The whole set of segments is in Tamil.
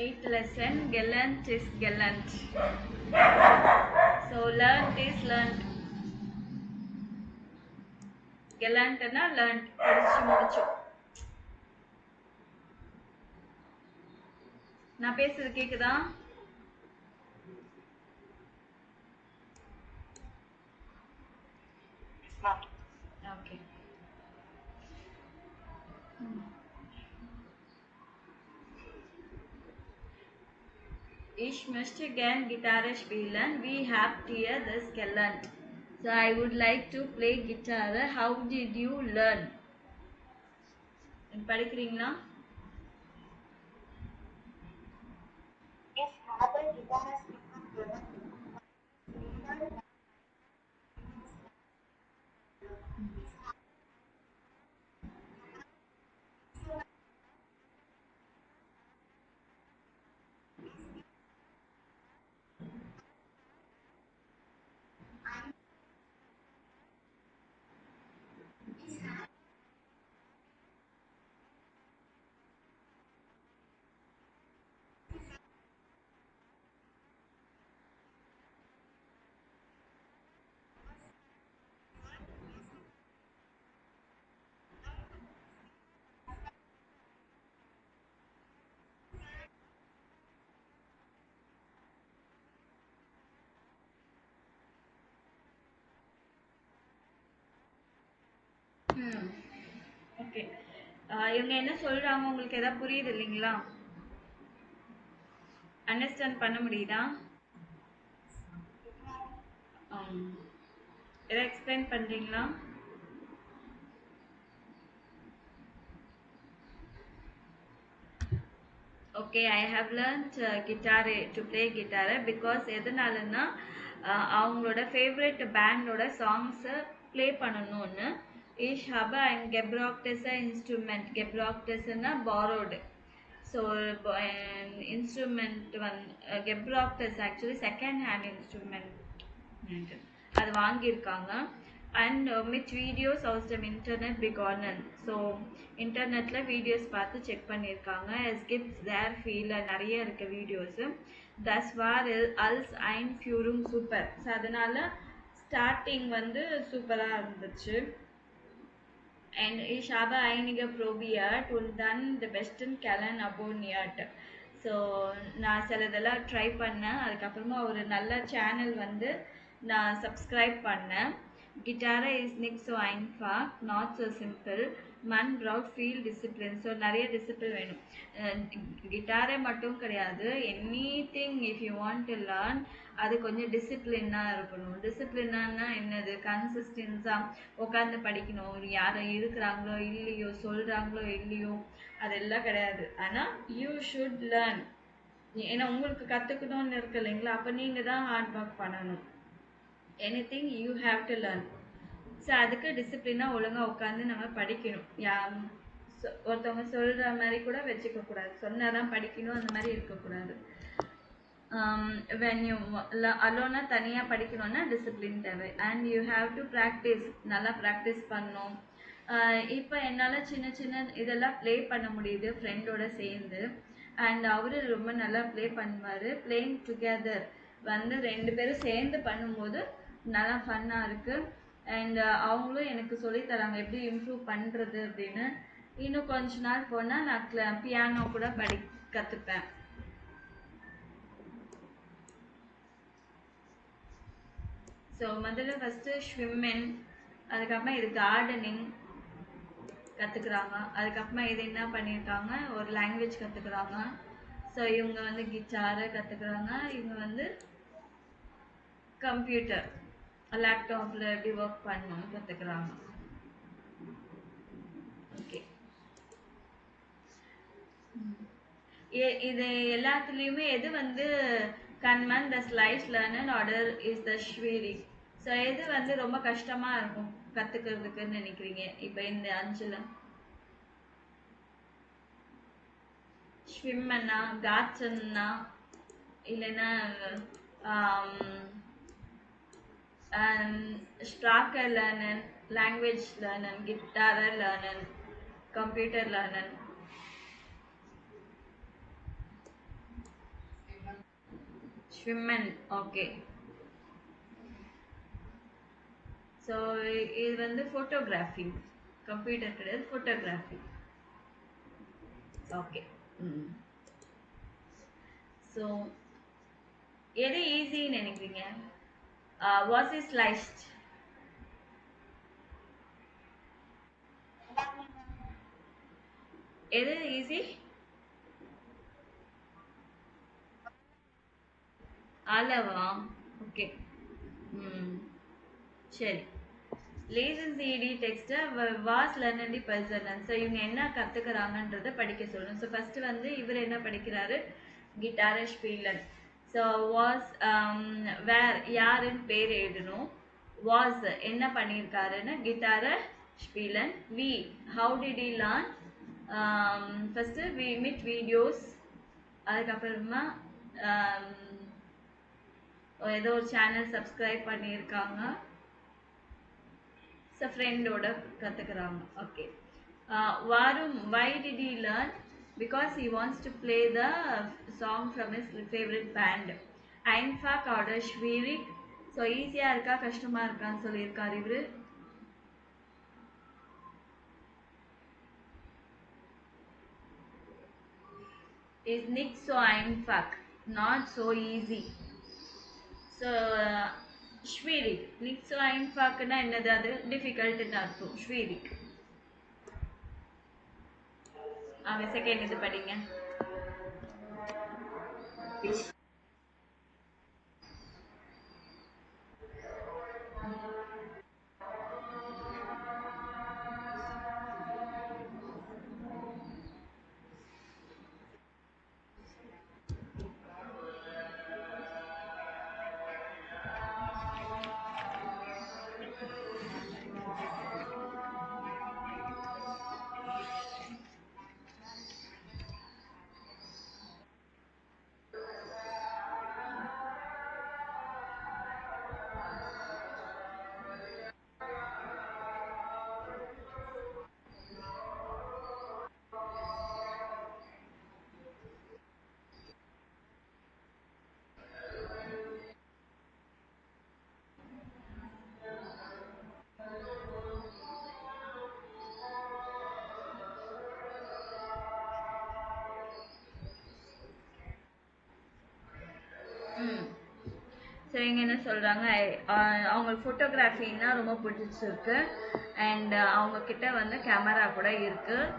Eighth lesson, gallant is gallant. So learnt is learnt. Gallantனா learnt. படிச்சு முடிச்சோம். நான் பேசுறது கேக்குதா? Okay. Ich möchte gern Gitarre spielen. We have here this gallant. So I would like to play guitar. How did you learn? படிக்கிறீங்களா? Ich habe Gitarre spielen können. Okay. இவங்க என்ன சொல்றாங்க உங்களுக்கு ஏதாவது புரியுது இல்லைங்களா? அண்டர்ஸ்டாண்ட் பண்ண முடியுதா? ஏதாவது எக்ஸ்பிளைன் பண்றீங்களா? Okay, I have learned guitar to play guitar because எதனாலன்னா அவங்களோட ஃபேவரட் பேண்டோட சாங்ஸை ப்ளே பண்ணணும்னு. Ich habe ein gebrauchtes Instrument. Gebrauchtesனா borrowed. So instrument gebrauchtes actually second hand instrument அது வாங்கியிருக்காங்க. அண்ட் மிச் videos aus dem Internet begonnen. So இன்டர்நெட்டில் வீடியோஸ் பார்த்து செக் பண்ணியிருக்காங்க. es gibt sehr viele நிறைய இருக்குது videos. das war als Einführung super. So அதனால் ஸ்டார்டிங் வந்து சூப்பராக இருந்துச்சு. And ich habe einige probiert und dann the besten Kellen abonniert. So நான் சிலதெல்லாம் ட்ரை பண்ணேன். அதுக்கப்புறமா ஒரு நல்ல சேனல் வந்து நான் சப்ஸ்கிரைப் பண்ணேன். Gitarre is nicht so einfach, not so simple. Man braucht viel discipline. So நிறைய டிசிப்ளின் வேணும். கிட்டாரே மட்டும் கிடையாது, anything if you want to learn அது கொஞ்சம் டிசிப்ளினாக இருக்கணும். டிசிப்ளினானா என்னது? கன்சிஸ்டன்ஸாக உட்காந்து படிக்கணும். யாரும் இருக்கிறாங்களோ இல்லையோ, சொல்கிறாங்களோ இல்லையோ, அதெல்லாம் கிடையாது. ஆனால் யூ ஷுட் லேர்ன். ஏன்னா உங்களுக்கு கற்றுக்கணும்னு இருக்கு இல்லைங்களா? அப்போ நீங்கள் தான் ஹார்ட் ஒர்க் பண்ணணும். Anything you have to learn. So அதுக்கு டிசிப்ளினாக ஒழுங்காக உட்காந்து நம்ம படிக்கணும். ஒருத்தவங்க சொல்கிற மாதிரி கூட வச்சுக்க கூடாது. சொன்னால் தான் படிக்கணும் அந்த மாதிரி இருக்கக்கூடாது. when you alone தனியாக படிக்கணும்னா டிசிப்ளின் தேவை. And you have to practice. நல்லா ப்ராக்டிஸ் பண்ணணும். இப்போ என்னால் சின்ன சின்ன இதெல்லாம் ப்ளே பண்ண முடியுது ஃப்ரெண்டோட சேர்ந்து. அண்ட் அவரு ரொம்ப நல்லா ப்ளே பண்ணுவார். பிளேயிங் டுகெதர் வந்து ரெண்டு பேரும் சேர்ந்து பண்ணும்போது நல்லா ஃபன்னாக இருக்குது. அண்ட் அவங்களும் எனக்கு சொல்லித்தராங்க எப்படி இம்ப்ரூவ் பண்ணுறது அப்படின்னு. இன்னும் கொஞ்ச நாள் போனால் நான் பியானோ கூட கற்றுப்பேன். ஸோ முதல்ல ஃபஸ்ட்டு ஸ்விம்மிங், அதுக்கப்புறமா இது கார்டனிங் கற்றுக்குறாங்க. அதுக்கப்புறமா இது என்ன பண்ணியிருக்காங்க, ஒரு லாங்குவேஜ் கற்றுக்குறாங்க. ஸோ இவங்க வந்து கிட்டாரை கற்றுக்குறாங்க. இவங்க வந்து கம்ப்யூட்டர் லேப்டாப்பில் எப்படி ஒர்க் பண்ணணும்னு கற்றுக்குறாங்க. ஓகே, இது எல்லாத்துலேயுமே எது வந்து கண்மன் த ஸ்லைஸ் லேர்னர் ஆர்டர் இஸ் த ஷ்வீரி. ஸோ எது வந்து ரொம்ப கஷ்டமாக இருக்கும் கற்றுக்கிறதுக்குன்னு நினைக்கிறீங்க இப்போ இந்த அஞ்சில்? ஸ்விம்மன்னா, காச்சன்னா, இல்லைன்னா ஸ்ப்ராக்கர் லேர்னர், லாங்குவேஜ் லேர்னர், கிட்டாரை லேர்னர், கம்ப்யூட்டர் லேர்னர். schwimmen. Okay. So இது வந்து photography. Computer கிடையாது photography. Okay. So எது ஈஸின்னு நினைக்கிறீங்க? Was is sliced? எது ஈஸி? அளவா? ஓகே. சரி. லேசன் சிடி டெக்ஸ்ட்டை வாஸ் லேர்னடி பர்சனல். ஸோ இவங்க என்ன கற்றுக்கிறாங்கன்றதை படிக்க சொல்லணும். ஸோ ஃபஸ்ட்டு வந்து இவர் என்ன படிக்கிறாரு? கிட்டாரை ஸ்பீலன். ஸோ வாஸ் வேர் யாருன்னு பேர் எழுதணும். வாஸ் என்ன பண்ணியிருக்காருன்னு கிட்டாரை ஸ்பீலன். வி how did he learn? First வி மிட் வீடியோஸ். அதுக்கப்புறமா ஏதோ ஒரு சேனல் சப்ஸ்கிரைப் பண்ணியிருக்காங்க. ஸோ ஃப்ரெண்டோட கற்றுக்குறாங்க. ஓகே. வாரும் why did he learn? Because he wants to play the song from his favourite band. ஐன்ஃபாக் ஆர்டர் ஷ்வீரிக். ஸோ ஈஸியாக இருக்கா கஷ்டமாக இருக்கான்னு சொல்லியிருக்காரு இவர். இஸ் நிக் ஸோ ஐன்ஃபாக் நாட் ஸோ ஈஸி. ஸோ ஷ்வீரிக் நிக் ஸோ ஐன்ஃபாக்னா என்னது? அது டிஃபிகல்ட்டுன்னு அர்த்தம். ஷ்வீரிக். அவன் செகண்ட் இது படிங்க. ஸோ இங்கே என்ன சொல்கிறாங்க? அவங்களுக்கு ஃபோட்டோகிராஃபின்னா ரொம்ப பிடிச்சிருக்கு. அண்ட் அவங்கக்கிட்ட வந்து கேமரா கூட இருக்குது.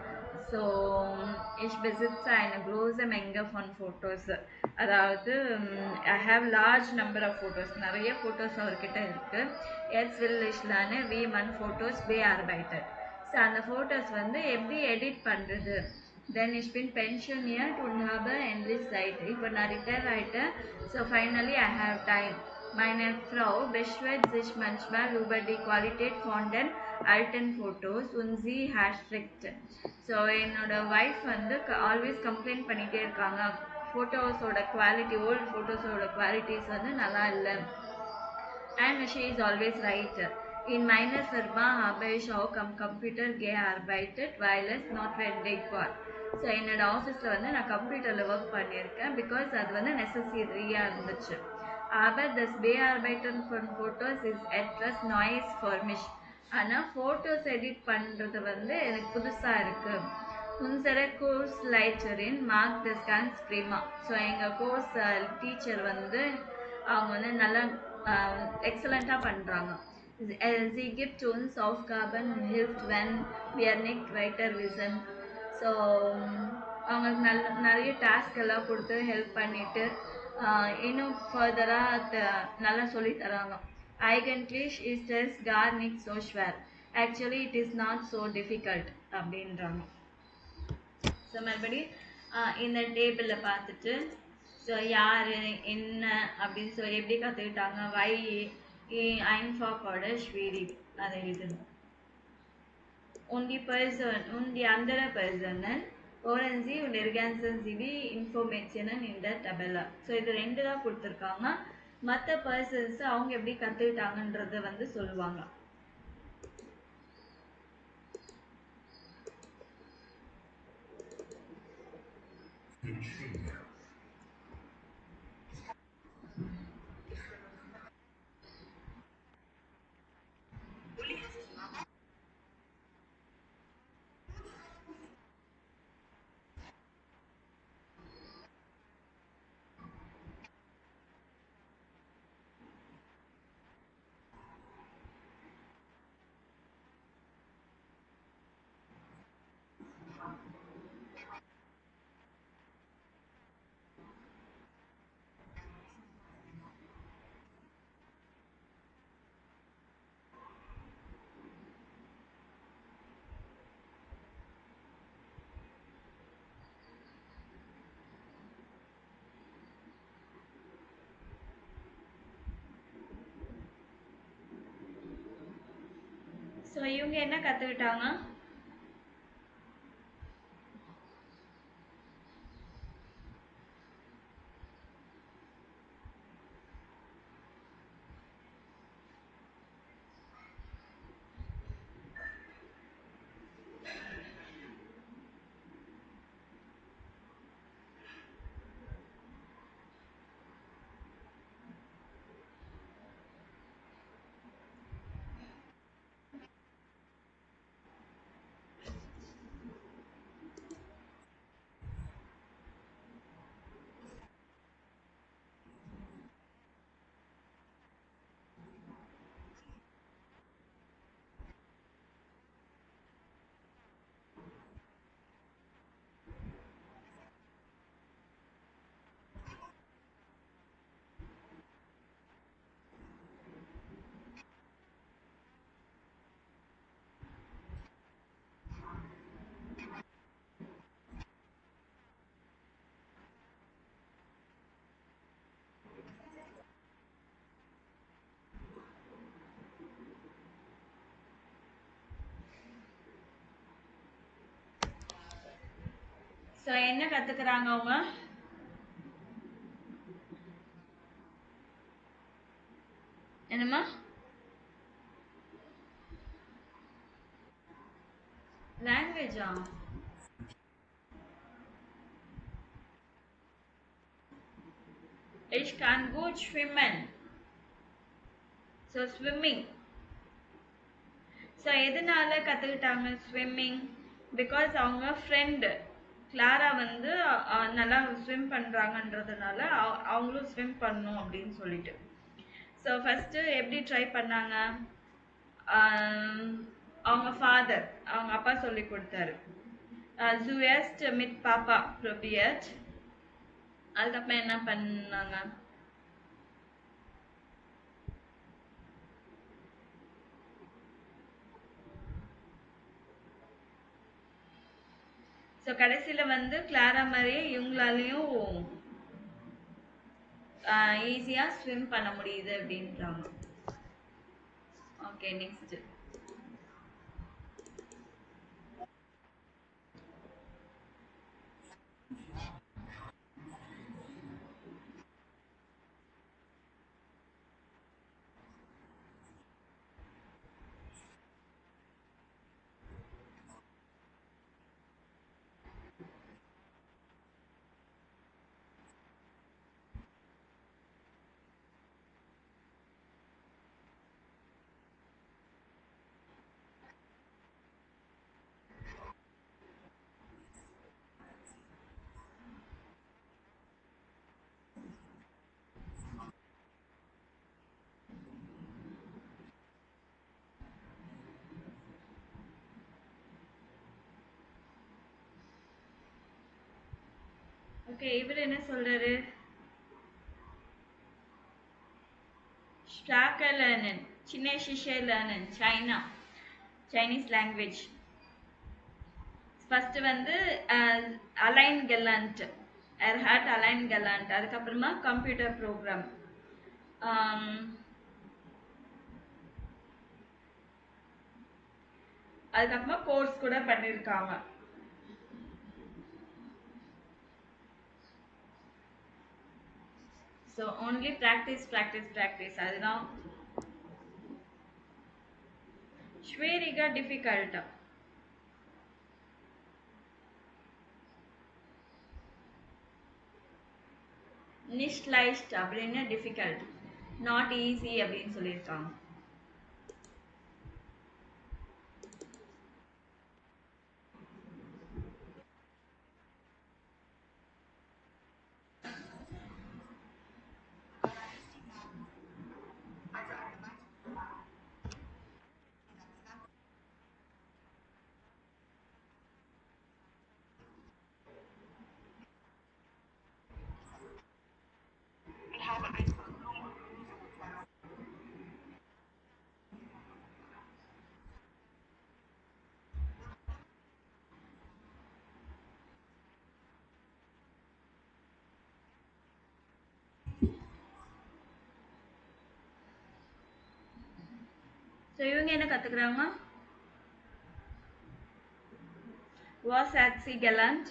ஸோ இஷ் பெசிட்ஸ் அண்ட் க்ளோஸம் எங்கே ஃபன் ஃபோட்டோஸ். அதாவது I have large number of photos. நிறைய ஃபோட்டோஸ் அவர்கிட்ட இருக்குது. எஸ் வில் இஷ்லான்னு வி மன் ஃபோட்டோஸ் பே ஆர்பைட்டட். ஸோ அந்த ஃபோட்டோஸ் வந்து எப்படி எடிட் பண்ணுறது? Then ich bin pensioniert und habe endlich Zeit. இப்போ நான் ரிட்டையர் ஆகிட்டேன். So finally I have time. Meine Frau beschwert sich manchmal über die Qualität von den alten Fotos und sie hat strikt. So என்னோட ஒய்ஃப் வந்து ஆல்வேஸ் கம்ப்ளைண்ட் பண்ணிகிட்டே இருக்காங்க. ஃபோட்டோஸோட குவாலிட்டி, ஓல்டு ஃபோட்டோஸோட குவாலிட்டிஸ் வந்து நல்லா இல்லை. And she is always right. In meiner Firma habe ich auch am Computer gearbeitet, weil es notwendig war. So என்னோட ஆஃபீஸில் வந்து நான் கம்ப்யூட்டரில் ஒர்க் பண்ணியிருக்கேன். பிகாஸ் அது வந்து நெசசரியாக இருந்துச்சு. Aber das Bearbeiten von Fotos ist etwas Neues für mich. ஆனால் ஃபோட்டோஸ் எடிட் பண்ணுறது வந்து எனக்கு புதுசாக இருக்குது. Unsere Kursleiterin mag das ganz prima. So எங்கள் கோர்ஸ் டீச்சர் வந்து அவங்க வந்து நல்லா எக்ஸலண்ட்டாக பண்ணுறாங்க. Sie gibt uns Aufgaben und hilft, wenn wir nicht weiter wissen. So அவங்களுக்கு நிறைய டாஸ்க் எல்லாம் கொடுத்து ஹெல்ப் பண்ணிவிட்டு இன்னும் ஃபர்தராக நல்லா சொல்லித்தராங்க. Eigentlich ist es gar nicht so schwer. Actually it is not so difficult அப்படின்றாங்க. ஸோ மறுபடி இந்த டேபிளில் பார்த்துட்டு ஸோ யார் என்ன அப்படின்னு சொல்லி எப்படி கற்றுக்கிட்டாங்க? வை ஐன்ஃபாக்கோட ஷ்வீரிக் அதை எழுதணும். Und die andere Personen holen sie und ergänzen sie die Informationen in der Tabelle. So இது ரெண்டு தான் கொடுத்துருக்காங்க. மற்ற பர்சன்ஸ் அவங்க எப்படி கற்றுக்கிட்டாங்கன்றத வந்து சொல்லுவாங்க. ஸோ இவங்க என்ன கற்றுக்கிட்டாங்க? ஸோ என்ன கற்றுக்குறாங்க அவங்க? என்னம்மா? லாங்குவேஜா? Ich kann gut schwimmen. So swimming. So எதனால கற்றுக்கிட்டாங்க ஸ்விம்மிங்? பிகாஸ் அவங்க ஃப்ரெண்டு கிளாரா வந்து நல்லா ஸ்விம் பண்ணுறாங்கன்றதுனால அவங்களும் ஸ்விம் பண்ணணும் அப்படின்னு சொல்லிட்டு. ஸோ ஃபஸ்ட்டு எப்படி ட்ரை பண்ணாங்க? அவங்க ஃபாதர், அவங்க அப்பா சொல்லி கொடுத்தாரு. zuerst mit Papa probiert. அதுக்கப்புறம் என்ன பண்ணாங்க? ஸோ கடைசியில் வந்து கிளாரா மாதிரியே இவங்களாலையும் ஈஸியாக ஸ்விம் பண்ண முடியுது அப்படின்றாங்க. Okay, next. ஓகே, இவர் என்ன சொல்றாரு? Sprache lernen, Chinesische lernen, Chinese language. First வந்து அலைன் கெலண்ட், எர்ஹாட் அலைன் கெலண்ட். அதுக்கப்புறமா கம்ப்யூட்டர் ப்ரோக்ராம். அதுக்கப்புறமா கோர்ஸ் கூட பண்ணியிருக்காங்க. So only practice practice practice. அதுதான் schwieriger difficult. nicht leicht அப்படின்னா difficult, not easy அப்படின்னு சொல்லியிருக்காங்க. ஸோ இவங்க என்ன கற்றுக்குறாங்க? Was at sea gallant.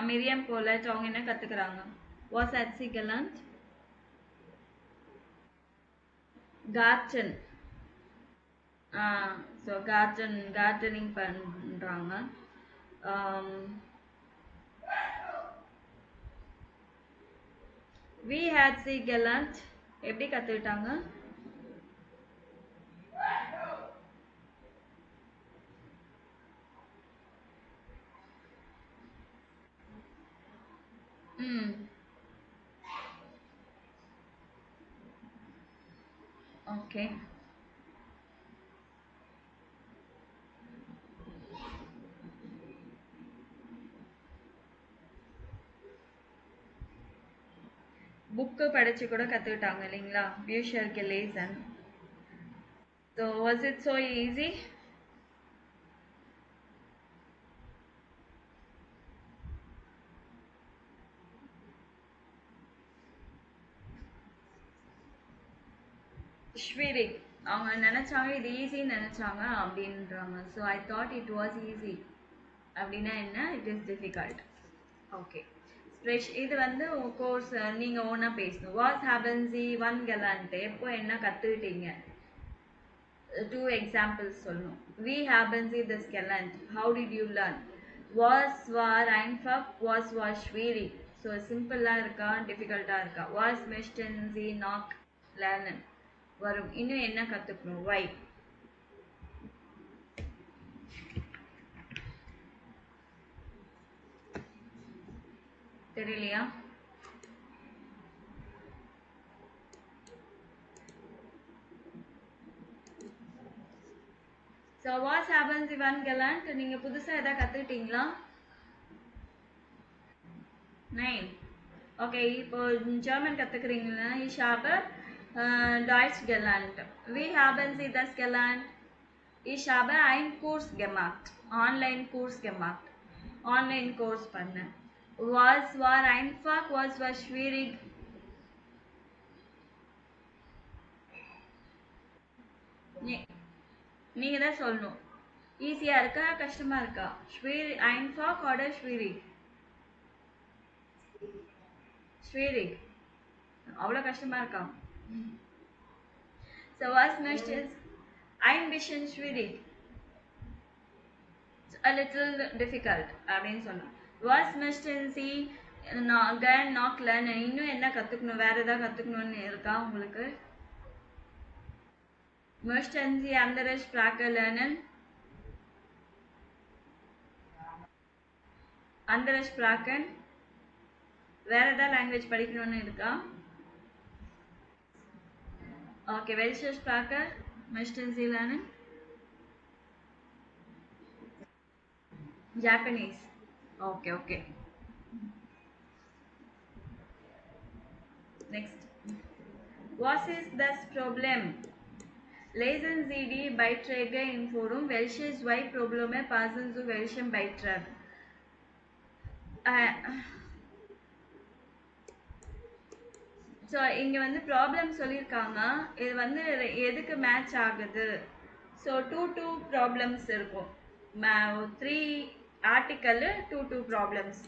Miriam போலட் அவங்க என்ன கத்துக்கிறாங்க? Was at sea gallant. Garden. So gardening பண்ணுறாங்க. We had sea gallant எப்படி கற்றுக்கிட்டாங்க? ஓகே. புக்கு படிச்சு கூட கற்றுக்கிட்டாங்க இல்லைங்களா? வியூஷர் கெலேசன். So was it so easy? ஸ்வீரிக் அவங்க நினச்சாங்க இது ஈஸின்னு நினச்சாங்க அப்படின்றாங்க. So I thought it was easy. அப்படின்னா என்ன? It is difficult. ஓகே. இது வந்து கோர்ஸ் நீங்கள் ஓனாக பேசணும். வாஸ் ஹேபன்ஸி ஒன் கெலான்ட்டு எப்போ என்ன கற்றுக்கிட்டீங்க? 2 எக்ஸாம்பிள்ஸ் சொல்லணும். வி ஹேபன்ஸி திஸ் கெலான்ட் ஹவு டிட் யூ லேர்ன்? வாஸ் வார் ஐன்ஃபக் வாஸ் வாஸ் ஸ்வீரிக். ஸோ சிம்பிளாக இருக்கா டிஃபிகல்ட்டாக இருக்கா? வாஸ் மிஸ்டன்ஸி நாக் லேர்னன் வரும். இன்னும் என்ன கற்றுக்கணும்? வை தெரியலையா? ஸோ வாஸ் ஹேபன்ஸ் இவன் கெலாண்ட் நீங்கள் புதுசாக எதாவது கற்றுக்கிட்டீங்களா? 9. ஓகே. இப்போ German கற்றுக்குறீங்களா? Ich habe Deutsch gelernt. Wie haben Sie das gelernt? Ich habe einen Kurs gemacht. Online-Kurs gemacht. Online-Kurs பண்ணேன். Was war einfach, was war schwierig? நீங்க தான் சொல்லணும். ஈஸியா இருக்கா கஷ்டமா இருக்கா? einfach oder schwierig? schwierig. அவ்வளோ கஷ்டமா இருக்கா? So was möchtest ein bisschen schwierig. A little difficult அப்படின்னு சொன்னோம். Was möchten Sie gern noch lernen? இன்னும் என்ன கற்றுக்கணும்? வேறு எதாவது கற்றுக்கணும்னு இருக்கா உங்களுக்கு? Möchten Sie andere Sprache lernen? andere Sprachen? வேறு எதாவது லாங்குவேஜ் படிக்கணும்னு இருக்கா? Okay, welche Sprache möchten Sie lernen? Japanese. Okay, okay. Next. Was ist das Problem? Lesen Sie die Beiträge im Forum. Welche zwei Probleme passen zu welchem Beitrag? So இங்கே வந்து ப்ராப்ளம் சொல்லியிருக்காங்க. இது வந்து எதுக்கு மேட்ச் ஆகுது? ஸோ 2 ப்ராப்ளம்ஸ் இருக்கும். 3 ஆர்டிக்கல் 2 ப்ராப்ளம்ஸ்.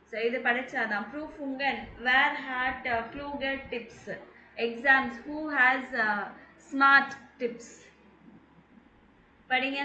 ஸோ இது படித்தாதான் ப்ரூஃபுங்கன் வேர் ஹேட் க்ளூகர் டிப்ஸ் exams who has smart tips படிங்க.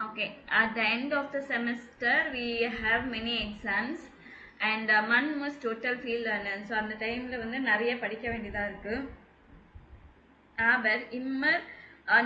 Okay, at the end of the semester we have many exams and one must total field learner. So அந்த டைமில் வந்து நிறைய படிக்க வேண்டியதாக இருக்குது. aber immer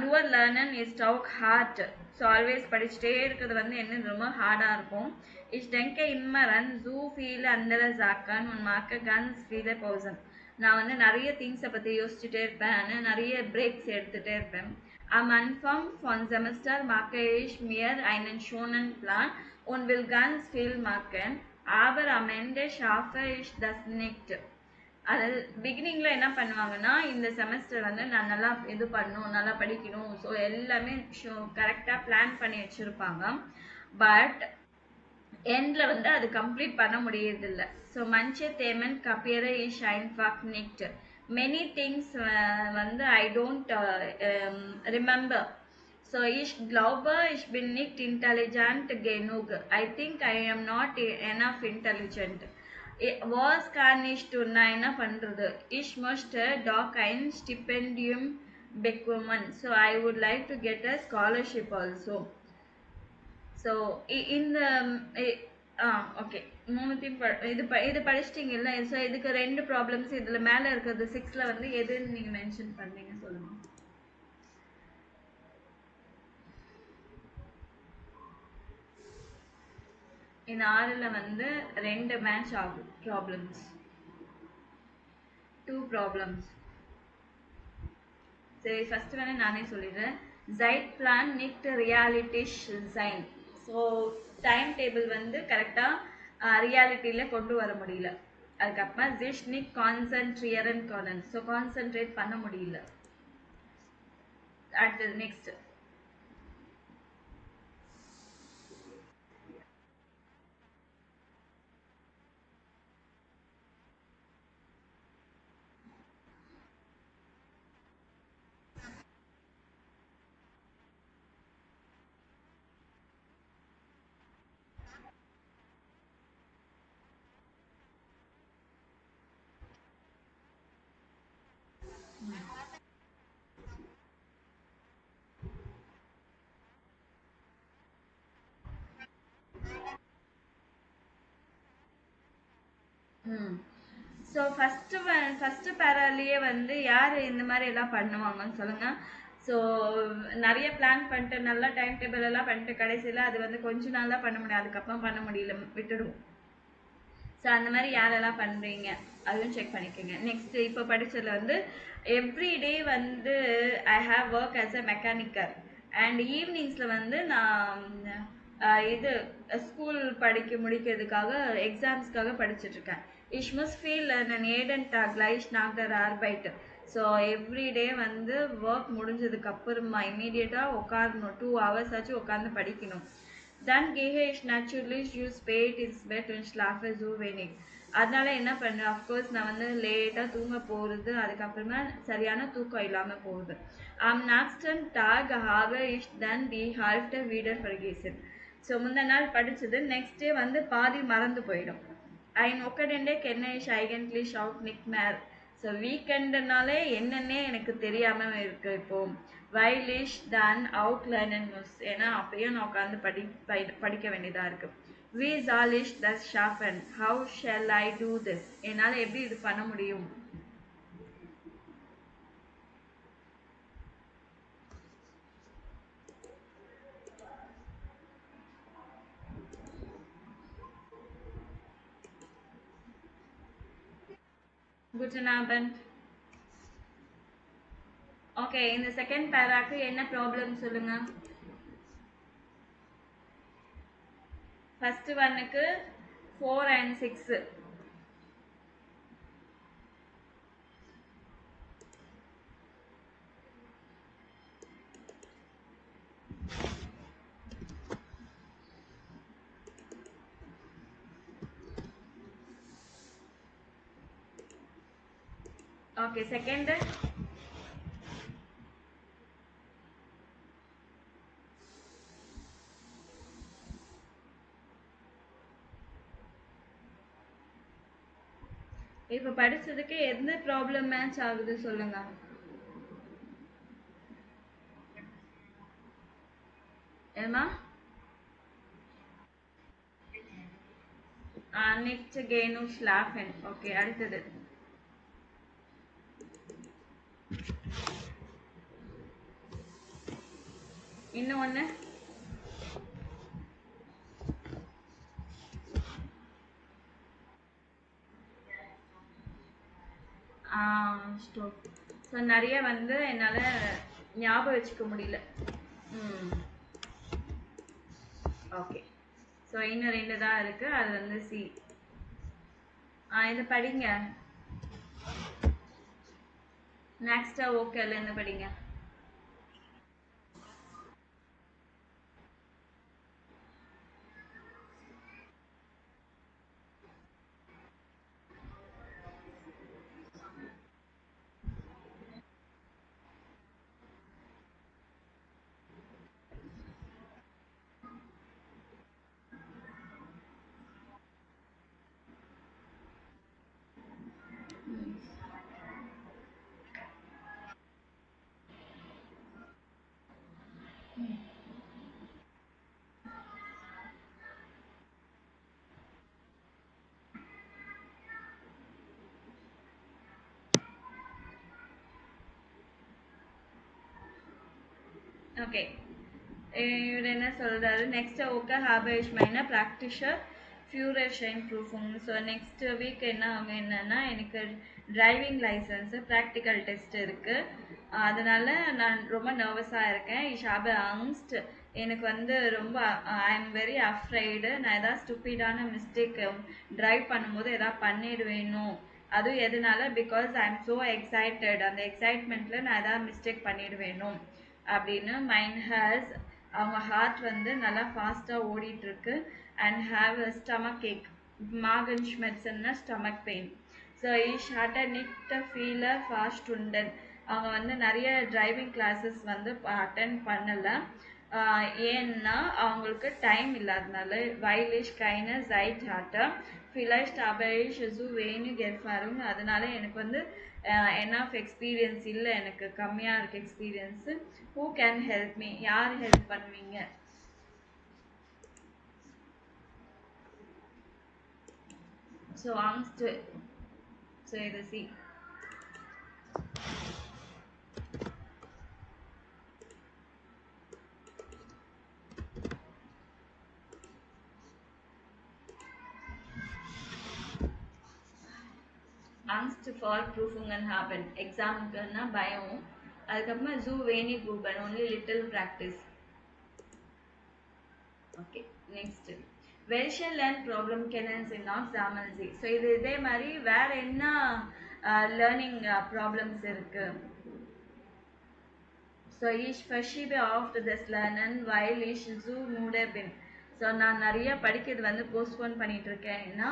nur lernen ist auch hart. So always படிச்சுட்டே இருக்கிறது வந்து என்ன ரொம்ப ஹார்டாக இருக்கும். Ich denke immer an so viele andere Sachen und mache ganz viele Pausen. நான் வந்து நிறைய திங்ஸை பற்றி யோசிச்சுட்டே இருப்பேன், ஆனால் நிறைய பிரேக்ஸ் எடுத்துகிட்டே இருப்பேன். Am Anfang von Semester mache ich mir einen schönen Plan und will ganz viel machen, aber am Ende schaffe ich das nicht. அதாவது பிகினிங்ல என்ன பண்ணுவாங்கன்னா, இந்த செமஸ்டர் வந்து நான் நல்லா இது பண்ணணும், நல்லா படிக்கணும், ஸோ எல்லாமே கரெக்டாக பிளான் பண்ணி வச்சுருப்பாங்க. பட் எண்டில் வந்து அது கம்ப்ளீட் பண்ண முடியறதில்ல. So manche Themen kapiere ich einfach nicht. Many things வந்து I don't remember. So ich glaube, ich bin nicht intelligent genug. I think I am not enough intelligent. Was kann ich tun? நான் என்ன பண்றது? Ich möchte doch ein Stipendium bekommen. So I would like to get a scholarship also. So இந்த ஓகே, மூணுத்தையும் இது படிச்சிட்டிங்கல்ல. ஸோ இதுக்கு ரெண்டு ப்ராப்ளம்ஸ் இதில் மேலே இருக்கிறது 6ல வந்து எதுன்னு நீங்கள் மென்ஷன் பண்ணீங்க சொல்லுங்க. இந்த 6ல் வந்து ரெண்டு மேட்ச் ஆகும் ப்ராப்ளம்ஸ், 2 ப்ராப்ளம்ஸ். சரி, ஃபர்ஸ்ட் வேணா நானே சொல்லிடுறேன். Zeitplan nicht realistisch sein. So time table வந்து கரெக்டாக ரியாலிட்டியில் கொண்டு வர முடியல. அதுக்கப்புறமா sich nicht konzentrieren können. So concentrate பண்ண முடியல. அடுத்தது நெக்ஸ்ட். ஸோ ஃபஸ்ட்டு பேராலேயே வந்து யார் இந்த மாதிரி எல்லாம் பண்ணுவாங்கன்னு சொல்லுங்கள். ஸோ நிறைய பிளான் பண்ணிட்டு நல்லா டைம் டேபிள் எல்லாம் பண்ணிட்டு கடைசியில் அது வந்து கொஞ்ச நாளாக பண்ண முடியும், அதுக்கப்புறம் பண்ண முடியல, விட்டுடுவோம். ஸோ அந்த மாதிரி யாரெல்லாம் பண்ணுறீங்க அதுவும் செக் பண்ணிக்கோங்க. நெக்ஸ்ட் இப்போ படித்ததில் வந்து எவ்ரிடே வந்து I have work as a mechanical and ஈவினிங்ஸில் வந்து நான் இது ஸ்கூல் முடிக்கிறதுக்காக எக்ஸாம்ஸ்க்காக படிச்சுட்ருக்கேன். Ich muss viel lernen, jeden Tag gleich nach der Arbeit. So everyday வந்து ஒர்க் முடிஞ்சதுக்கு அப்புறமா இமீடியட்டாக உட்காரணும், 2 hours ஆச்சு உட்காந்து படிக்கணும். Dann gehe ich natürlich spät ins Bett und schlafe so wenig. அதனால என்ன பண்ணுறேன், அஃப்கோர்ஸ் நான் வந்து லேட்டாக தூங்க போகிறது, அதுக்கப்புறமா சரியான தூக்கம் இல்லாமல் போகுது. Am nächsten Tag habe ich dann die Hälfte wieder vergessen. So முந்தின நாள் படித்தது நெக்ஸ்ட் டே வந்து பாதி மறந்து போயிடும். Ein Wochenende kenne ich eigentlich auch nicht mehr. So வீக்கெண்டுனாலே என்னன்னே எனக்கு தெரியாமல் இருக்கு இப்போ. Weil ich dann auch lernen muss. ஏன்னா அப்பயும் நான் உட்காந்து படிக்க வேண்டியதாக இருக்கு. Wie soll ich das schaffen? How shall I do this? என்னால் எப்படி இது பண்ண முடியும்? Guten Abend. ஓகே, இந்த செகண்ட் பேராக்கு என்ன ப்ராப்ளம் சொல்லுங்க. ஃபர்ஸ்ட் ஒன்னுக்கு 4 and 6. ஓகே, செகண்ட் இப்போ படிச்சதுக்கு எந்த ப்ராப்ளம் மேட்ச் ஆகுது சொல்லுங்க. ஏமா நெக்ஸ்ட் கேனு ஸ்லாஃபன். ஓகே, அடுத்தது இன்னும் ஒன்று ஸ்டோக். ஸோ நிறைய வந்து என்னால் ஞாபகம் வச்சுக்க முடியல. ஓகே. ஸோ இன்னும் 2 தான் இருக்கு. அது வந்து சி. இது படிங்க. நெக்ஸ்ட் ஓகேல இருந்து படிங்க. ஓகே. இவர் என்ன சொல்றாரு, நெக்ஸ்ட் ஓகே ஹாபேஷ் மைனா ப்ராக்டிஷர் ஃபியூரர் ஷைன் ப்ரூஃபும். ஸோ நெக்ஸ்ட் வீக் என்ன ஆகும் என்னன்னா, எனக்கு டிரைவிங் லைசன்ஸு ப்ராக்டிக்கல் டெஸ்ட் இருக்கு. அதனால நான் ரொம்ப நர்வஸாக இருக்கேன். ஷாப ஆங்ஸ்ட். எனக்கு வந்து ரொம்ப ஐ எம் வெரி அஃப்ரைடு. நான் எதாவது ஸ்டூப்பிடான மிஸ்டேக் ட்ரைவ் பண்ணும்போது எதாவது பண்ணிடுவேனோ, அதுவும் எதனால, because I am so excited. அந்த எக்ஸைட்மெண்ட்டில் நான் எதாவது மிஸ்டேக் பண்ணிடுவேனோ அப்படின்னு. மைண்ட் ஹேஸ், அவங்க ஹார்ட் வந்து நல்லா ஃபாஸ்ட்டாக ஓடிட்டுருக்கு. And have stomach ache. மார்கன் ஷ்மெட்சன்னா ஸ்டமக் பெயின். ஸோ ஈஷ் ஹாட் அ நிட் ஃபீல் ஃபாஸ்ட் உண்டன். அவங்க வந்து நிறைய டிரைவிங் கிளாஸஸ் வந்து அட்டென்ட் பண்ணலை. ஏன்னா அவங்களுக்கு டைம் இல்லாதனால. வைலிஷ் கைன ஜைட் ஹாட்டா ஃபிலைஸ்ட் அபைஷ் ஜூ வேணு கெர்ஃபாரும். அதனால எனக்கு வந்து என்ஆஃப் எக்ஸ்பீரியன்ஸ் இல்லை, எனக்கு கம்மியாக இருக்குது experience. Who can help me? யார் ஹெல்ப் பண்ணுவீங்க? ஸோ ஆங்ஸ்ட். ஸோ இது சி. angst for proofing and happen. எக்ஸாமுக்குன்னா பயம். அதுக்கப்புறமா ஜூ வேணி கூப்பன் only little practice. Okay. Next வெல்ஷன் லேர்ன் ப்ராப்ளம் கெனன்ஸ் இன் ஆஃப் ஜாமல்சி. ஸோ இது இதே மாதிரி வேற என்ன லேர்னிங் ப்ராப்ளம்ஸ் இருக்கு? ஸோ ஈஷ் ஃபர்ஷிபே ஆஃப் திஸ் லேர்னன் வைல் ஈஷ் ஜூ மூடபின். ஸோ நான் நிறைய படிக்கிறது வந்து போஸ்ட்போன் பண்ணிட்டு இருக்கேன். ஏன்னா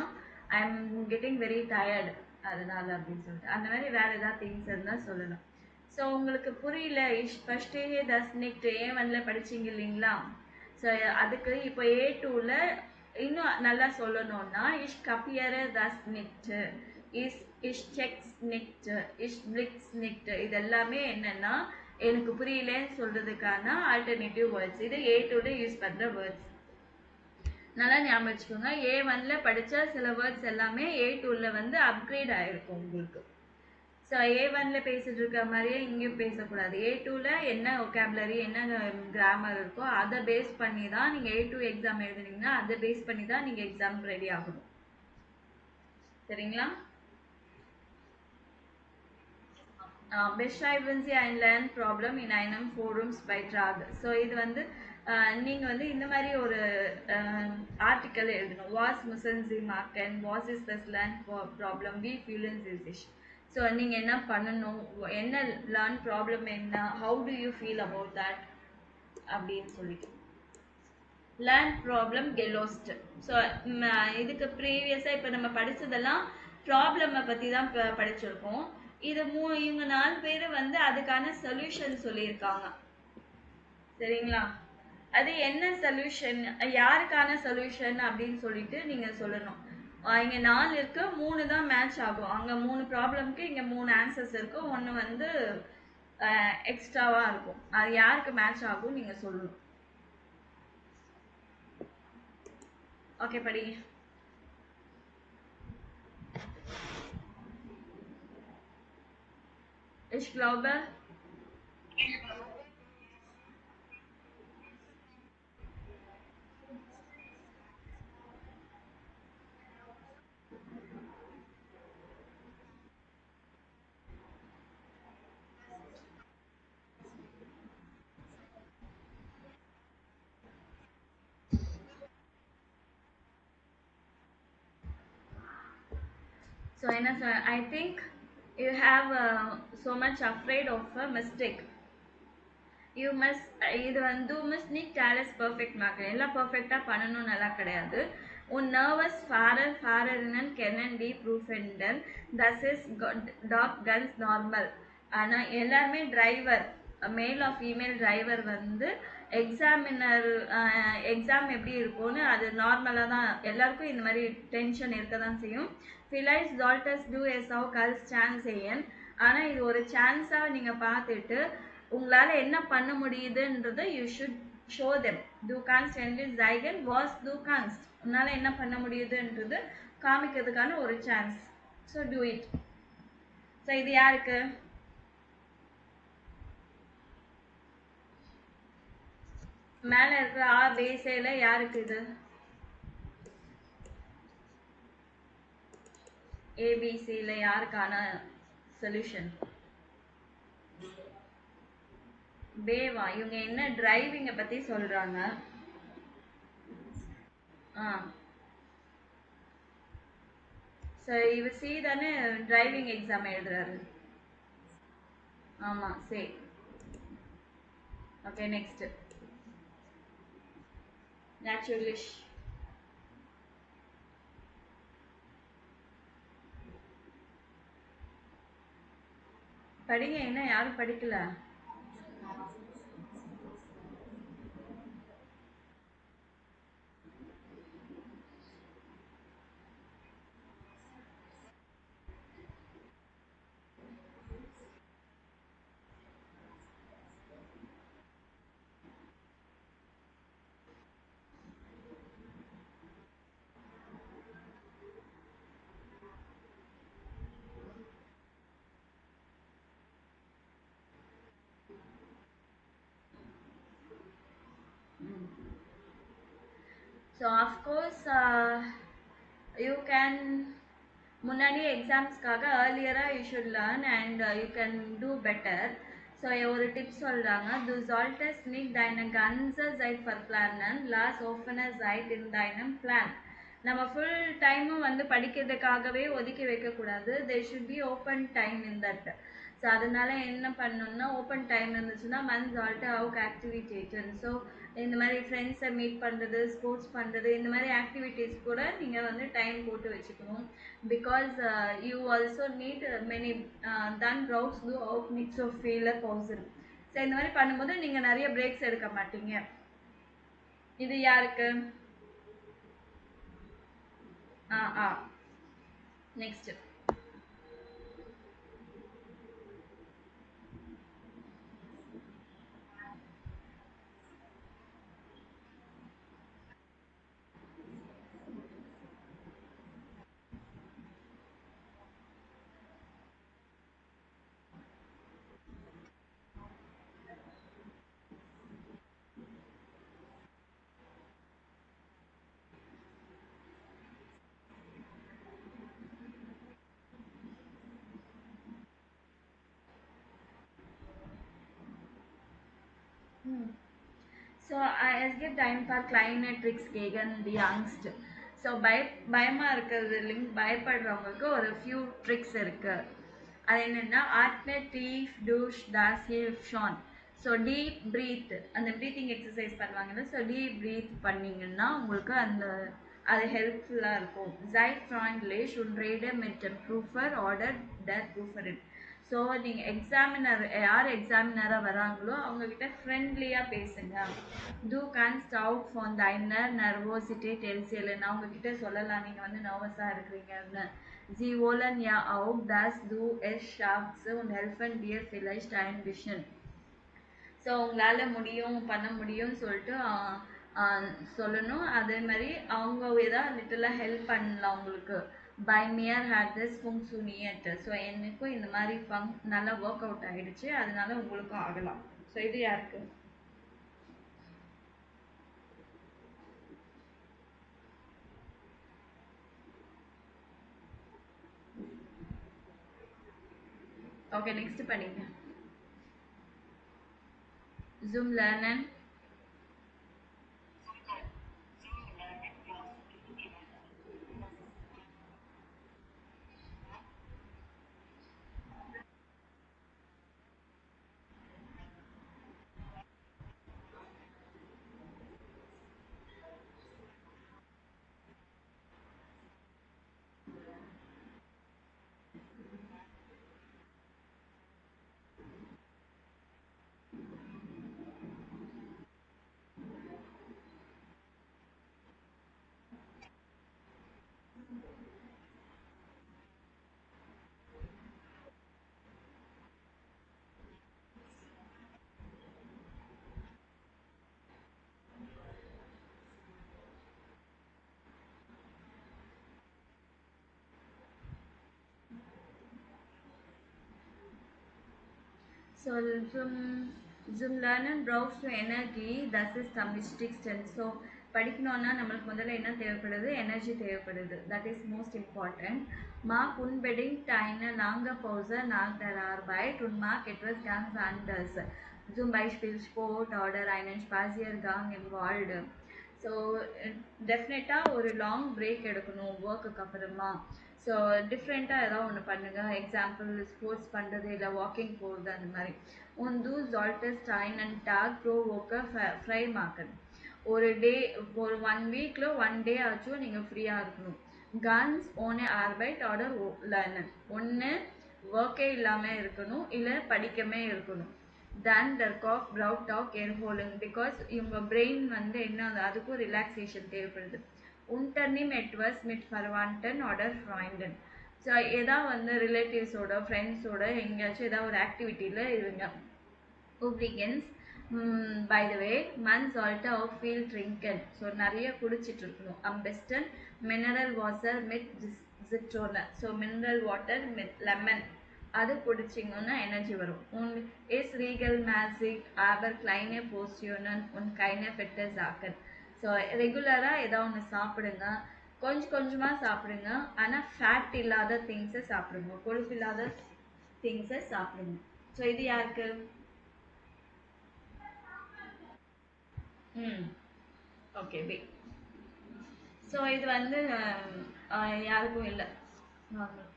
I am getting very tired, அதனால அப்படின்னு சொல்லிட்டு. அந்த மாதிரி வேற ஏதாவது திங்ஸ் இருந்தால் சொல்லணும். ஸோ உங்களுக்கு புரியல, இஷ் ஃபர்ஸ்டே தஸ் நெக்ட் A1ல படிச்சிங்க இல்லைங்களா? ஸோ அதுக்கு இப்போ A2ல இன்னும் நல்லா சொல்லணும்னா, இஷ் கப்பியர தஸ் நெக்ட், இஷ் செக்ஸ் நெக்ட், இஷ் பிளிக்ஸ் நெக்ட். இது எல்லாமே என்னன்னா எனக்கு புரியலன்னு சொல்றதுக்கான ஆல்டர்னேட்டிவ் வேர்ட்ஸ். இது A2ல யூஸ் பண்ணுற வேர்ட்ஸ். நல்லா ஞாபகம் வச்சுக்கோங்க. A1ல படித்த சில வேர்ட்ஸ் எல்லாமே A2ல வந்து அப்கிரேட் ஆகிருக்கும் உங்களுக்கு. ஸோ A1ல பேசிட்டு இருக்க மாதிரியே இங்கேயும் பேசக்கூடாது. A2ல என்ன ஒகேபுலரி என்ன கிராமர் இருக்கோ அதை பேஸ் பண்ணி தான் நீங்கள் A2 எக்ஸாம் எழுதுனீங்கன்னா அதை பேஸ் பண்ணி தான் நீங்கள் எக்ஸாம் ரெடி ஆகணும். சரிங்களா? beschreiben Sie ein Lernproblem in einem Forums Beitrag. So இது வந்து நீங்கள் வந்து இந்த மாதிரி ஒரு ஆர்டிக்கல் எழுதணும். Was müssen Sie machen, was is this learn problem, wie fühlen Sie sich. So நீங்கள் என்ன பண்ணணும், என்ன லேர்ன் ப்ராப்ளம் என்ன, how to you feel about that அப்படின்னு சொல்லிட்டு. Learn problem கெலோஸ்ட். ஸோ இதுக்கு ப்ரீவியஸாக இப்போ நம்ம படித்ததெல்லாம் ப்ராப்ளமை பற்றி தான் படிச்சிருக்கோம். இது இவங்க 4 பேர் வந்து அதுக்கான சொல்யூஷன் சொல்லியிருக்காங்க. சரிங்களா? அது என்ன சொல்யூஷன், யாருக்கான சொல்யூஷன் அப்படின்னு சொல்லிட்டு நீங்கள் சொல்லணும். இங்கே 4 இருக்கு, 3 தான் மேட்ச் ஆகும். அங்கே 3 ப்ராப்ளம்க்கு இங்கே 3 ஆன்சர்ஸ் இருக்கும். ஒன்று வந்து எக்ஸ்ட்ராவாக இருக்கும். அது யாருக்கு மேட்ச் ஆகும் நீங்கள் சொல்லணும். ஓகே, படிங்க. Ich glaube, So I think you have so much afraid of a mistake. You must இது வந்து must need talent perfect mark எல்லாம் perfect பண்ணனும் நல்லா கிடையாது. உன் nervous farer cannot be proofed. Thus is dog guns normal. ஆனா எல்லாருமே டிரைவர் மேல் ஆஃப் ஃபீமேல் டிரைவர் வந்து எக்ஸாமினர் எக்ஸாம் எப்படி இருக்கும்னு அது நார்மலாக தான் எல்லாருக்கும் இந்த மாதிரி டென்ஷன் இருக்க தான் செய்யும். ஃபிலைஸ் டால்டர்ஸ் டூ எஸ் ஹவ் கல்ஸ் சான்ஸ் ஏன். ஆனால் இது ஒரு சான்ஸாக நீங்கள் பார்த்துட்டு உங்களால் என்ன பண்ண முடியுதுன்றதை யூ ஷுட் ஷோ தெம். டூ கான்ஸ்ட் அண்ட் ஜைகன் வாஸ் டூ கான்ஸ்ட். உன்னால் என்ன பண்ண முடியுதுன்றது காமிக்கிறதுக்கான ஒரு chance. So do it. So இது யாருக்கு? மேலே இருக்கிற ஆ பேசையில் யாருக்கு இது? ஏபிசியில் யாருக்கான சொல்யூஷன்? பேவா. இவங்க என்ன டிரைவிங்கை பற்றி சொல்கிறாங்க. ஸோ இவர் சி தானே டிரைவிங் எக்ஸாம் எழுதுறாரு. ஆமாம் சரி. ஓகே நெக்ஸ்ட் நேச்சுரலிஷ். படிங்க. என்ன யாரும் படிக்கல? So of course you can முன்னாடி எக்ஸாம்ஸ்க்காக earlier you should learn and you can do better. So ஒரு டிப்ஸ் சொல்கிறாங்க. Du solltest nicht deine ganze Zeit verplanen, lass offene Zeit in deinem Plan. நம்ம ஃபுல் டைமும் வந்து படிக்கிறதுக்காகவே ஒதுக்கி வைக்கக்கூடாது. there should be open time in that. So அதனால என்ன பண்ணணும்னா ஓப்பன் டைம் இருந்துச்சுன்னா மந்த்ஸ் ஆல்ட்டு அவுக் ஆக்டிவிட்டேஷன். ஸோ இந்த மாதிரி ஃப்ரெண்ட்ஸை மீட் பண்ணுறது, ஸ்போர்ட்ஸ் பண்ணுறது, இந்த மாதிரி ஆக்டிவிட்டீஸ் கூட நீங்கள் வந்து டைம் போட்டு வச்சுக்கணும். பிகாஸ் யூ ஆல்சோ நீட் மெனி தன் ப்ரௌட்ஸ் டூ அவுட் நீட்ஸ் ஆஃப் ஃபீல் பவுசன். ஸோ இந்த மாதிரி பண்ணும்போது நீங்கள் நிறைய பிரேக்ஸ் எடுக்க மாட்டீங்க. இது யாருக்கு? Next So es gibt ein paar kleine Tricks gegen die Angst. So பயமாக இருக்கிறதுலிங் பயப்படுறவங்களுக்கு ஒரு ஃபியூ ட்ரிக்ஸ் இருக்குது. அது என்னென்னா ஆட்னே டீஃப் டூஷ் தாஸ் ஹில்ஃப் ஷான். ஸோ டீப் ப்ரீத், அந்த ப்ரீத்திங் எக்ஸசைஸ் பண்ணுவாங்கன்னா ஸோ டீப் ப்ரீத் பண்ணிங்கன்னா உங்களுக்கு அது ஹெல்ப்ஃபுல்லாக இருக்கும். Seid freundlich und rede mit dem Prüfer oder der Prüferin. So நீங்கள் எக்ஸாமினர் யார் எக்ஸாமினராக வராங்களோ அவங்கக்கிட்ட ஃப்ரெண்ட்லியாக பேசுங்க. டூ கான்ஸ்ட் அவுட் ஃபார் டைனர் நர்வோசிட்டி டெல்சியல்னு அவங்கக்கிட்ட சொல்லலாம் நீங்கள் வந்து நர்வஸாக இருக்கிறீங்கன்னு. Sie wollen ja auch, dass du es schaffst und helfen dir vielleicht ein bisschen. So உங்களால் முடியும் பண்ண முடியும்னு சொல்லிட்டு சொல்லணும். அதே மாதிரி அவங்க ஏதாவது லிட்டலாக ஹெல்ப் பண்ணலாம் உங்களுக்கு. பை மியர் ஹேட் திஸ் ஃபங்க்ஷனியட். ஸோ எனக்கும் இந்த மாதிரி நல்லா ஒர்க் அவுட் ஆகிடுச்சு, அதனால உங்களுக்கும் ஆகலாம். ஸோ இது யாருக்கு? ஓகே நெக்ஸ்ட் பண்ணிங்க. Zoom Learn. So zoom learn and browse to energy, thus is communistic strength. So படிக்கணும்னா நம்மளுக்கு முதல்ல என்ன தேவைப்படுது, எனர்ஜி தேவைப்படுது. That is most important. Mark unbedding time lange Pause nach der Arbeit und mark etwas ganz anders. Zum Beispiel Sport oder einen Spaziergang im Wald. So டெஃபினட்டாக ஒரு லாங் பிரேக் எடுக்கணும் ஒர்க்குக்கு அப்புறமா. ஸோ டிஃப்ரெண்ட்டாக ஏதாவது ஒன்று பண்ணுங்கள். எக்ஸாம்பிள் ஸ்போர்ட்ஸ் பண்ணுறது, இல்லை வாக்கிங் போகிறது, அந்த மாதிரி. Und du solltest einen Tag pro Woche frei machen. ஒரு டே, ஒரு 1 வீக்கில் 1 டே ஆச்சும் நீங்கள் ஃப்ரீயாக இருக்கணும். Ganz ohne Arbeit oder Lernen. ஒன்று ஒர்க்கே இல்லாமல் இருக்கணும், இல்லை படிக்கவே இருக்கணும். Then the cough brought out air holding because இவங்க பிரெயின் வந்து என்ன அதுக்கும் ரிலாக்ஸேஷன் தேவைப்படுது. Unternehmen etwas mit Verwandten oder Freunden. So ஏதாவது வந்து ரிலேட்டிவ்ஸோட ஃப்ரெண்ட்ஸோட எங்கேயாச்சும் ஏதாவது ஒரு ஆக்டிவிட்டியில் இருங்க. Übrigens, by the way, man sollte auch viel trinken. So நிறைய குடிச்சிட்டு இருக்கணும். Am besten mineral water mit Zitrone. So mineral water with lemon, அது குடிச்சிங்கன்னா எனர்ஜி வரும். இஸ் ரீகல் மேசிக் aber kleine Portionen und keine fette Sachen. So ரெகுலராக ஏதாவது ஒன்று சாப்பிடுங்க, கொஞ்சம் கொஞ்சமாக சாப்பிடுங்க, ஆனால் ஃபேட் இல்லாத திங்ஸை சாப்பிடுங்க, கொழுப்பு இல்லாத திங்ஸை சாப்பிடுங்க. ஸோ இது யாருக்கு? Okay B. ஸோ இது வந்து யாருக்கும் இல்லை, நார்மல்.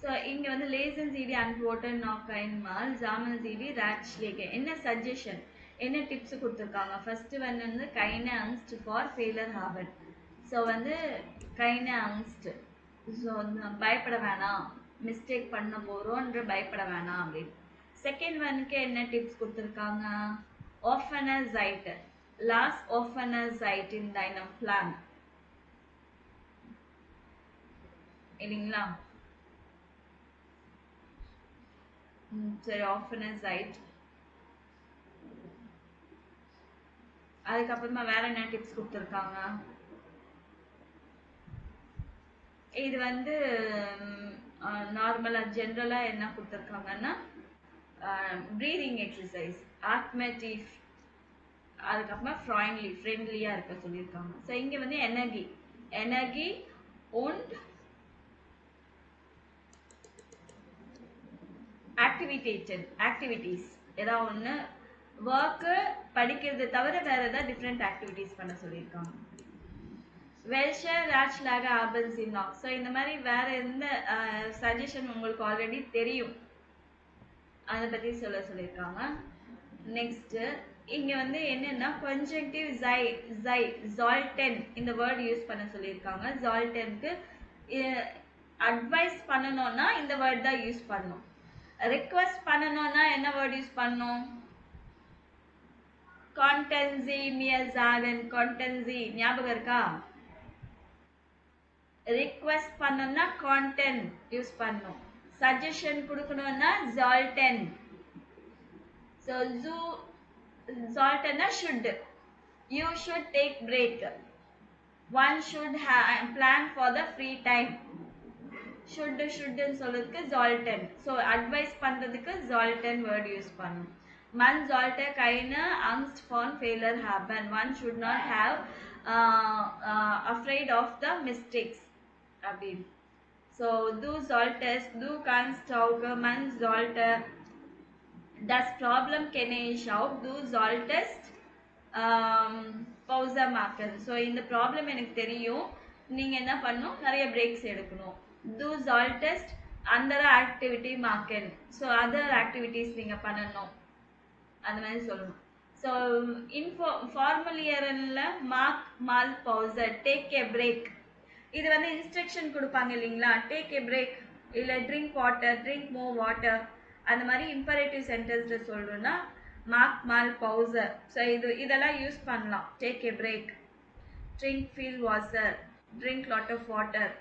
ஸோ இங்கே வந்து லேசன் சீடி அன்ட்வோட்டன் நாக் கைன்மால் ஜாமன் சீடி ராட்ச்லேகே. என்ன சஜஷன், என்ன டிப்ஸ் கொடுத்துருக்காங்க? ஃபர்ஸ்ட் வந்து கைன அங்ஸ்ட் ஃபார் ஃபெயிலர் ஹாபன். ஸோ வந்து கைன அங்ஸ்ட், ஸோ பயப்பட வேணாம், மிஸ்டேக் பண்ண போகிறோன்ற பயப்பட வேணாம் அப்படின்னு. செகண்ட் ஒனுக்கு என்ன டிப்ஸ் கொடுத்துருக்காங்க? ஆஃபனர் சைட், லாஸ் ஆஃபனர் சைட் இன் தைனம் பிளான் இல்லைங்களா? சரி, ஆஃபனர் சைட். அதுக்கப்புறமா வேற என்ன டிப்ஸ் கொடுத்துருக்காங்க? இது வந்து நார்மலாக ஜென்ரலாக என்ன கொடுத்துருக்காங்கன்னா ப்ரீதிங் எக்ஸசைஸ், ஆத்மேட்டிவ், அதுக்கப்புறமா ஃப்ரெண்ட்லியாக இருக்க சொல்லியிருக்காங்க. ஸோ இங்கே வந்து எனர்ஜி und ஆக்டிவிட்டீஸ் ஏதாவது ஒன்று, ஒர்க்கு படிக்கிறது தவிர வேற ஏதாவது டிஃப்ரெண்ட் ஆக்டிவிட்டீஸ் பண்ண சொல்லியிருக்காங்க. வெல்ஷர் ராட்ச்லாக ஆபன்சினாக். ஸோ இந்த மாதிரி வேற எந்த சஜஷன் உங்களுக்கு ஆல்ரெடி தெரியும், அதை பற்றி சொல்லியிருக்காங்க. நெக்ஸ்ட்டு இங்கே வந்து என்னென்னா கன்ஜங்டிவ் ஜால்டன் இந்த வேர்டு யூஸ் பண்ண சொல்லியிருக்காங்க. ஜால்டனுக்கு அட்வைஸ் பண்ணணும்னா இந்த வேர்டு தான் யூஸ் பண்ணணும். ரிக்வெஸ்ட் பண்ணணும்னா என்ன வேர்டு யூஸ் பண்ணணும்? கான்டென்சி மியர் ஜாகன், கான்டென்சி ஞாபகம் இருக்கா? ரிக்வெஸ்ட் பண்ணணும்னா கான்டென்ட் யூஸ் பண்ணணும். சஜஷன் கொடுக்கணும்னா ஜால்டன். ஸோ ஜால்டன்னா should, you should take break, one should plan for the free time. ஷுட்னு சொல்றதுக்கு ஜால்டன். ஸோ அட்வைஸ் பண்ணுறதுக்கு ஜால்டன் வேர்டு யூஸ் பண்ணணும். Man sollte keine Angst vor Fehler haben. One should not have afraid of the mistakes. Abin. So du solltest, du kannst auch, man sollte, das Problem kenne ich auch, du solltest Pause machen. So இந்த ப்ராப்ளம் எனக்கு தெரியும், நீங்கள் என்ன பண்ணணும், நிறைய பிரேக்ஸ் எடுக்கணும். Du solltest andere activity machen. So other activities நீங்கள் பண்ணணும், அந்த மாதிரி சொல்லணும். ஸோ ஃபார்மல் இயரில் மார்க் மால் பவுசர், டேக் ஏ பிரேக். இது வந்து இன்ஸ்ட்ரக்ஷன் கொடுப்பாங்க இல்லைங்களா? டேக் ஏ பிரேக், இல்லை drink water, drink more water, அந்த மாதிரி இம்பரேட்டிவ் சென்டென்ஸில் சொல்லணும்னா மார்க் மால் பவுசர். ஸோ இதெல்லாம் யூஸ் பண்ணலாம். Take a break, drink feel water, drink lot of water,